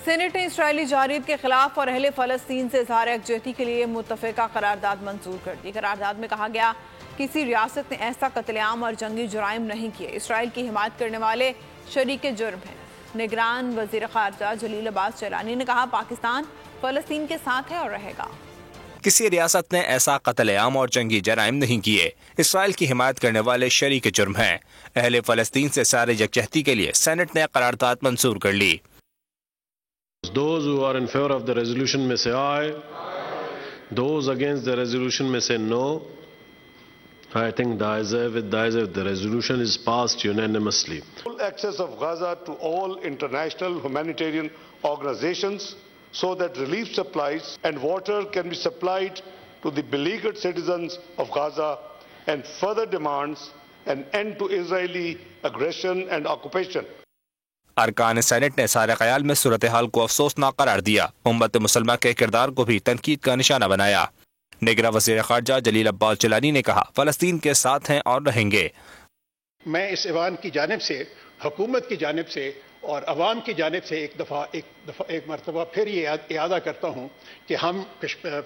Senate ने Israeli जारियत के खिलाफ और अहले फलस्तीन से इजहार यकजहती के लिए मुत्तफ़िका करारदाद मंजूर कर दी। करारदाद में कहा गया किसी रियासत ने ऐसा कत्लेआम और जंगी जुराइम नहीं किए। इसराइल की हिमायत करने वाले शरीक जुर्म हैं। निगरान वज़ीर ख़ारजा जलील अब्बास जलानी ने कहा पाकिस्तान फलस्तीन के साथ है और रहेगा। किसी रियासत ने ऐसा कत्लेआम और जंगी जराइम नहीं किए। इसराइल की हिमायत करने वाले शरीक जुर्म हैं। अहले फलस्तीन से सारे यकजहती के लिए सेनेट ने करारदाद मंजूर कर ली। Those who are in favor of the resolution may say aye. Those against the resolution may say no. I think the resolution is passed unanimously. Full access of Gaza to all international humanitarian organizations so that relief supplies and water can be supplied to the beleaguered citizens of Gaza, and further demands an end to Israeli aggression and occupation. अरकान senate ने सारे ख्याल में सूरत हाल को अफसोसनाक करार दिया। उम्मत मुसलमा के किरदार को भी तनकीद का निशाना बनाया। निगरान वज़ीर ख़ारजा जलील अब्बास जलानी ने कहा फ़लस्तीन के साथ हैं और रहेंगे। मैं इस ऐवान की जानिब से, हुकूमत की जानिब से और अवाम की जानिब से एक मरतबा फिर ये इयादा करता हूँ कि हम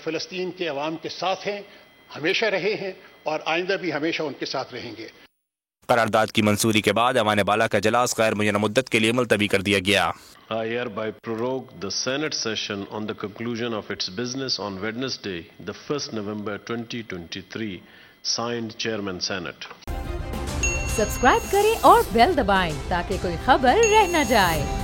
फ़लस्तीन के अवाम के साथ हैं, हमेशा रहे हैं और आइंदा भी हमेशा उनके साथ रहेंगे। करारदाद की मंजूरी के बाद ऐवान बाला का इजलास गैर मुय्यना मुद्दत के लिए मुलतवी कर दिया गया। I hereby prorogue the Senate session on the conclusion of its business on Wednesday, the 1st November 2023. Signed, Chairman Senate. Subscribe करें और बेल दबाएं ताकि कोई खबर रह न जाए।